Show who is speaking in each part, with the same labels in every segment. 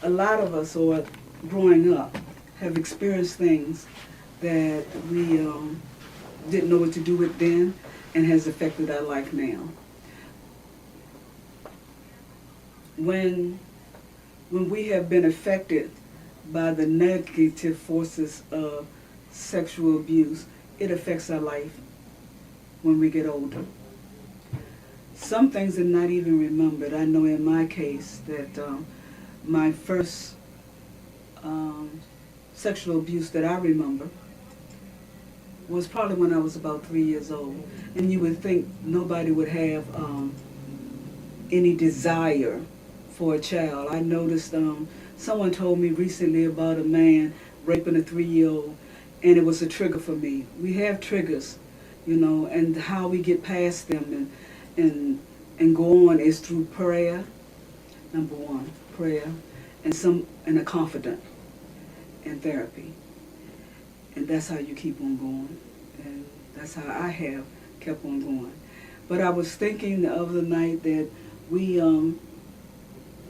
Speaker 1: a lot of us, or growing up, have experienced things that we didn't know what to do with then, and has affected our life now. When we have been affected by the negative forces of sexual abuse, it affects our life when we get older. Some things are not even remembered. I know in my case that my first sexual abuse that I remember was probably when I was about 3 years old. And you would think nobody would have any desire for a child. I noticed someone told me recently about a man raping a 3-year-old, and it was a trigger for me. We have triggers, and how we get past them and go on is through prayer. Number one, prayer, and a confidant, and therapy. And that's how you keep on going. And that's how I have kept on going. But I was thinking the other night that we,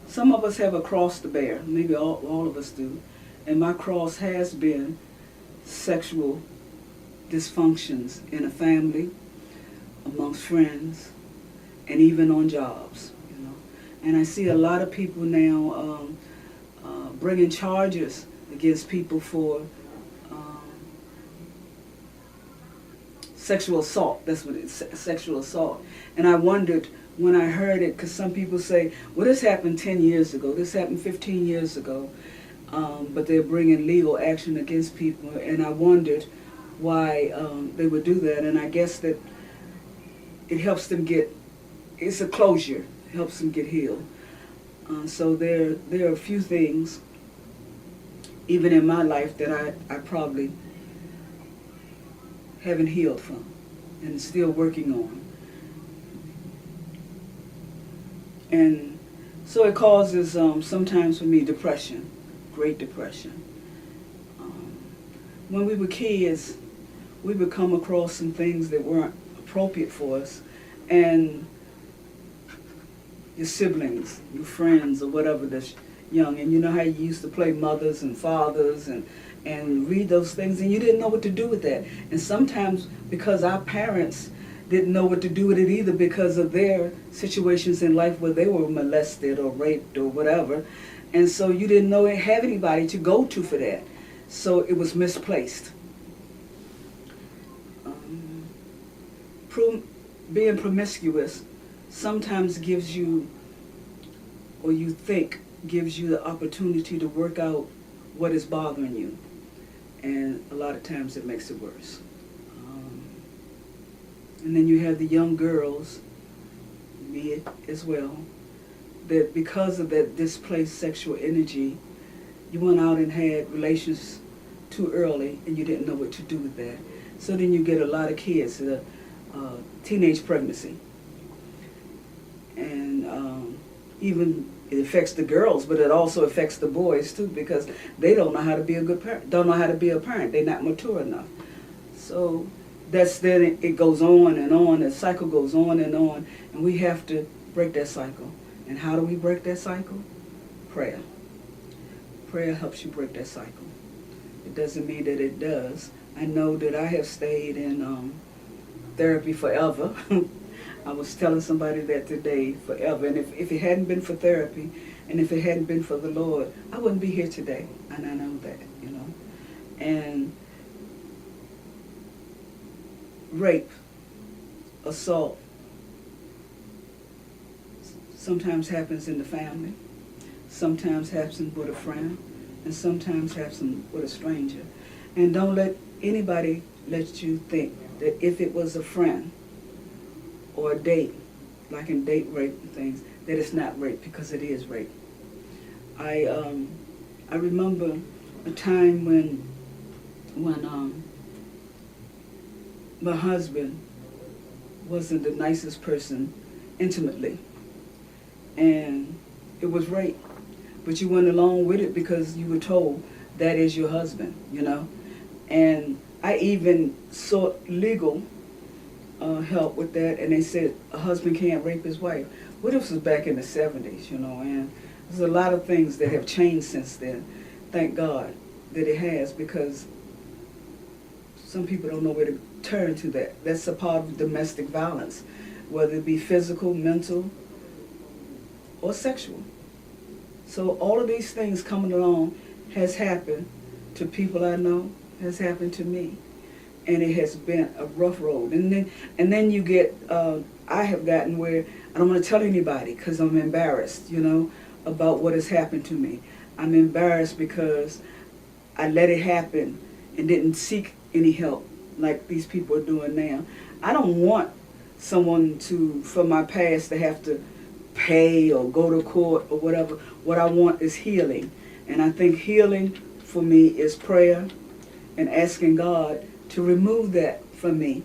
Speaker 1: some of us have a cross to bear. Maybe all of us do. And my cross has been sexual dysfunctions in a family, amongst friends, and even on jobs. And I see a lot of people now bringing charges against people for sexual assault. That's what it's, sexual assault. And I wondered when I heard it, because some people say, well, this happened 10 years ago, this happened 15 years ago, but they're bringing legal action against people. And I wondered why they would do that. And I guess that it helps them get, it's a closure, it helps them get healed. So there are a few things, even in my life, that I probably haven't healed from and still working on. And so it causes sometimes for me depression, great depression. When we were kids, we would come across some things that weren't appropriate for us, and your siblings, your friends, or whatever that's young, and you know how you used to play mothers and fathers and read those things, and you didn't know what to do with that. And sometimes because our parents didn't know what to do with it either, because of their situations in life where they were molested or raped or whatever, and so you didn't have anybody to go to for that. So it was misplaced. Being promiscuous sometimes gives you, or you think gives you the opportunity to work out what is bothering you, and a lot of times it makes it worse. And then you have the young girls, me as well, that because of that displaced sexual energy, you went out and had relations too early, and you didn't know what to do with that. So then you get a lot of kids that are teenage pregnancy. And even it affects the girls, but it also affects the boys too, because they don't know how to be a good parent, don't know how to be a parent. They're not mature enough. So then it goes on, the cycle goes on, and we have to break that cycle. And how do we break that cycle? Prayer. Prayer helps you break that cycle. It doesn't mean that it does. I know that I have stayed in therapy forever. I was telling somebody that today, forever. And if it hadn't been for therapy, and if it hadn't been for the Lord, I wouldn't be here today. And I know that, And rape, assault, sometimes happens in the family, sometimes happens with a friend, and sometimes happens with a stranger. And don't let anybody let you think that if it was a friend or a date, like in date rape and things, that it's not rape, because it is rape. I remember a time when my husband wasn't the nicest person intimately, and it was rape, but you went along with it because you were told that is your husband, And I even sought legal help with that, and they said a husband can't rape his wife. Well, this was back in the 70s, and There's a lot of things that have changed since then. Thank God that it has, because some people don't know where to turn to that. That's a part of domestic violence, whether it be physical, mental, or sexual. So all of these things coming along has happened to people I know, has happened to me. And it has been a rough road. And then you get, I have gotten where I don't want to tell anybody because I'm embarrassed, about what has happened to me. I'm embarrassed because I let it happen and didn't seek any help like these people are doing now. I don't want someone from my past to have to pay or go to court or whatever. What I want is healing. And I think healing for me is prayer and asking God to remove that from me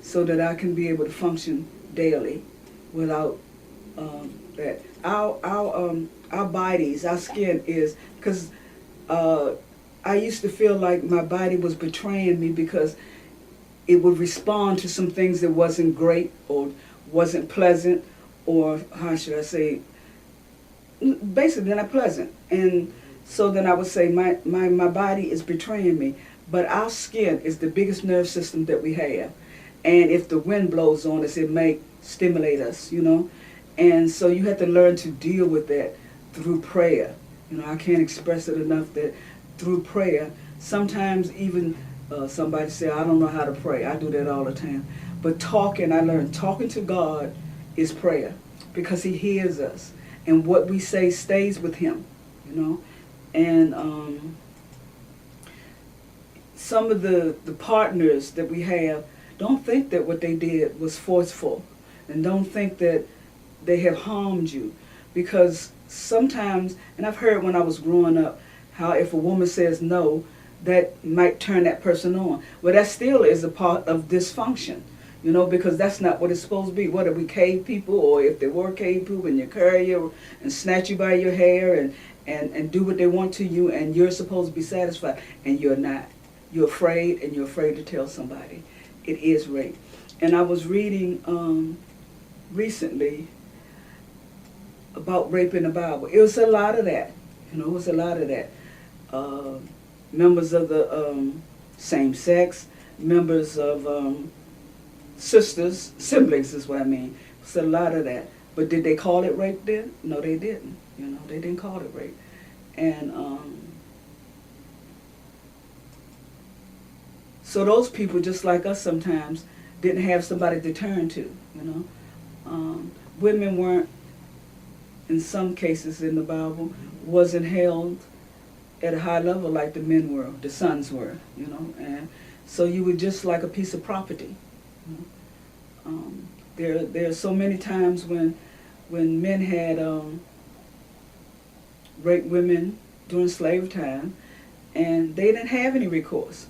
Speaker 1: so that I can be able to function daily without that. Our bodies, our skin is, because I used to feel like my body was betraying me because it would respond to some things that wasn't great or wasn't pleasant, or how should I say, basically not pleasant. And so then I would say my body is betraying me. But our skin is the biggest nerve system that we have. And if the wind blows on us, it may stimulate us, And so you have to learn to deal with that through prayer. I can't express it enough that through prayer, sometimes even somebody say, I don't know how to pray. I do that all the time. But I learned talking to God is prayer, because he hears us. And what we say stays with him, And some of the partners that we have, don't think that what they did was forceful, and don't think that they have harmed you, because sometimes, and I've heard when I was growing up, how if a woman says no, that might turn that person on. Well, that still is a part of dysfunction, because that's not what it's supposed to be. What are we, cave people? Or if they were cave people and you carry you and snatch you by your hair and do what they want to you, and you're supposed to be satisfied, and you're not. You're afraid, and you're afraid to tell somebody. It is rape. And I was reading recently about rape in the Bible. It was a lot of that. It was a lot of that. Members of the same sex, members of sisters, siblings is what I mean. It's a lot of that. But did they call it rape then? No, they didn't. They didn't call it rape. And so those people, just like us sometimes, didn't have somebody to turn to, Women weren't, in some cases in the Bible, wasn't held at a high level like the men were, the sons were, And so you were just like a piece of property. There are so many times when men had raped women during slave time, and they didn't have any recourse.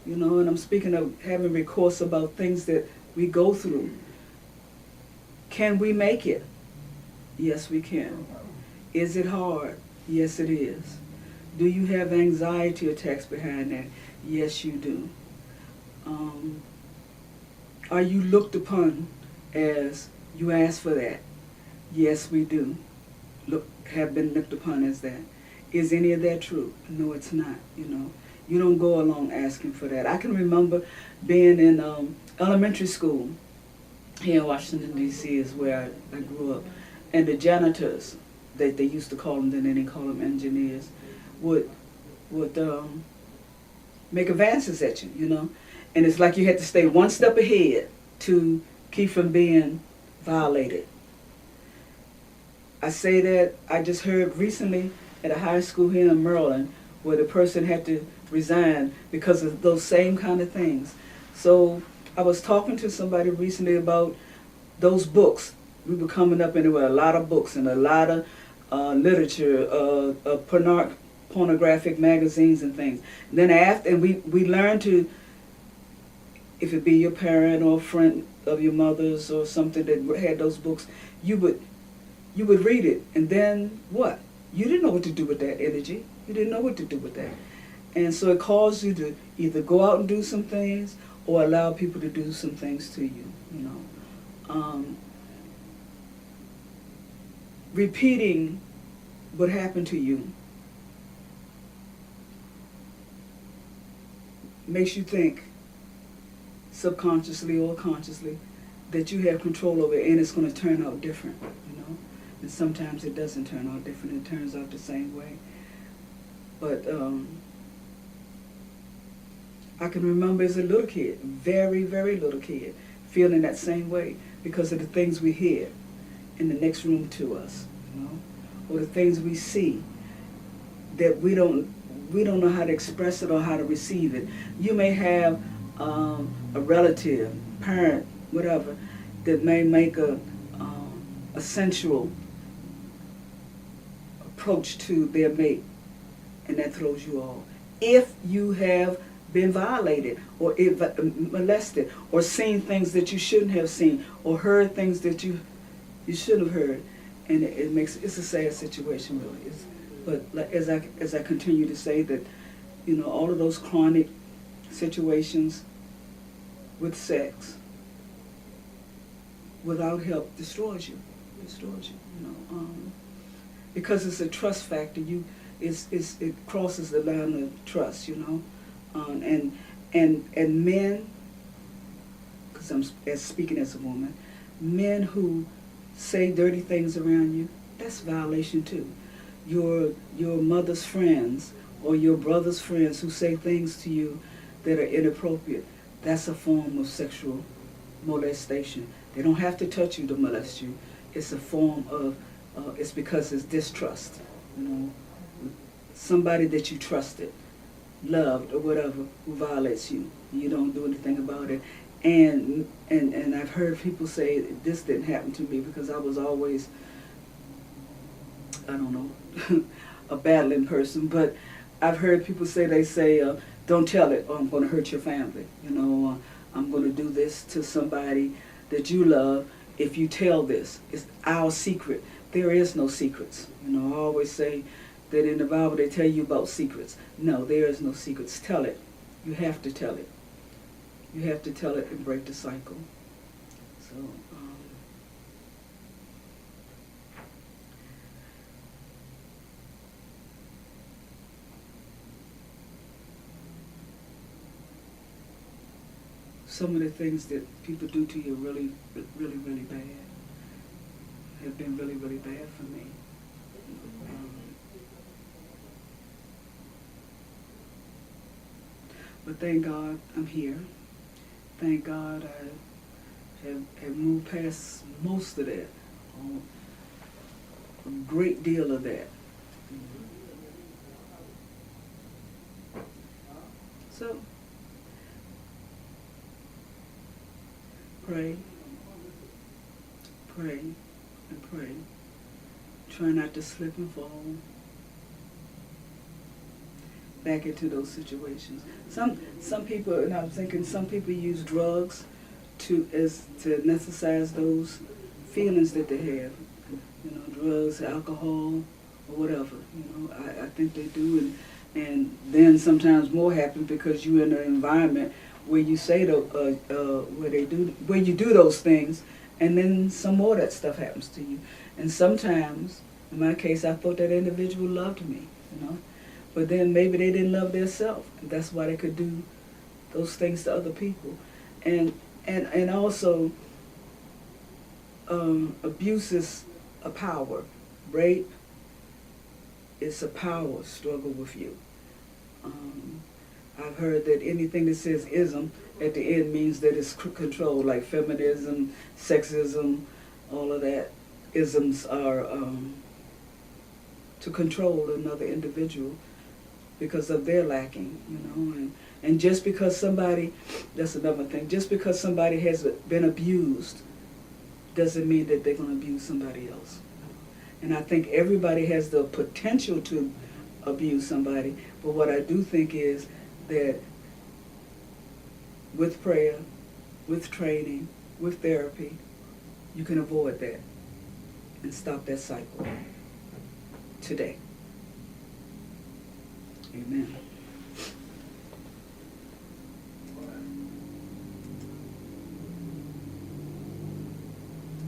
Speaker 1: And I'm speaking of having recourse about things that we go through. Can we make it? Yes, we can. Is it hard? Yes, it is. Do you have anxiety attacks behind that? Yes, you do. Are you looked upon as you asked for that? Yes, we do. Have been looked upon as that. Is any of that true? No, it's not, You don't go along asking for that. I can remember being in elementary school here in Washington, D.C. is where I grew up. And the janitors, that they used to call them, then they didn't call them engineers, would make advances at you, And it's like you had to stay one step ahead to keep from being violated. I say that I just heard recently at a high school here in Maryland where the person had to resign because of those same kind of things. So I was talking to somebody recently about those books. We were coming up and there were a lot of books and a lot of literature, pornographic magazines and things. And then we learned to, if it be your parent or a friend of your mother's or something that had those books, you would read it, and then what? You didn't know what to do with that energy. You didn't know what to do with that. And so it caused you to either go out and do some things or allow people to do some things to you, Repeating what happened to you makes you think, subconsciously or consciously, that you have control over it and it's going to turn out different, you know. And sometimes it doesn't turn out different. It turns out the same way. But I can remember as a little kid, very, very little kid, feeling that same way because of the things we hear in the next room to us, you know, or the things we see that we don't know how to express it or how to receive it. You may have a relative, parent, whatever, that may make a sensual approach to their mate, and that throws you off. If you have been violated or molested or seen things that you shouldn't have seen or heard things that you shouldn't have heard, and it's a sad situation, really. But as I continue to say that, you know, all of those chronic situations with sex without help destroys you, you know, because it's a trust factor. It crosses the line of trust, you know, and men, because I'm speaking as a woman, men who say dirty things around you, that's violation too. Your mother's friends or your brother's friends who say things to you that are inappropriate, that's a form of sexual molestation. They don't have to touch you to molest you. It's a form of, it's because it's distrust. You know, somebody that you trusted, loved, or whatever, who violates you. You don't do anything about it. And I've heard people say this didn't happen to me because I was always, I don't know, a battling person, but I've heard people say, don't tell it or I'm going to hurt your family. You know, I'm going to do this to somebody that you love if you tell this. It's our secret. There is no secrets. You know, I always say that in the Bible they tell you about secrets. No, there is no secrets. Tell it. You have to tell it. You have to tell it and break the cycle. So, some of the things that people do to you really, really, really bad. Have been really, really bad for me. But thank God I'm here. Thank God I have moved past most of that, a great deal of that. So, pray, and pray. Try not to slip and fall back into those situations. Some people, and I'm thinking, some people use drugs to anesthetize those feelings that they have. You know, drugs, alcohol, or whatever. You know, I think they do, and then sometimes more happens because you're in an environment where you say where you do those things, and then some more of that stuff happens to you. And sometimes, in my case, I thought that individual loved me, you know, but then maybe they didn't love themselves, and that's why they could do those things to other people. And also, abuse is a power. Rape is a power struggle with you. I've heard that anything that says ism at the end means that it's control, like feminism, sexism, all of that. Isms are to control another individual because of their lacking, you know. And just because somebody, that's another thing, just because somebody has been abused doesn't mean that they're going to abuse somebody else. And I think everybody has the potential to abuse somebody, but what I do think is that with prayer, with training, with therapy, you can avoid that and stop that cycle today. Amen.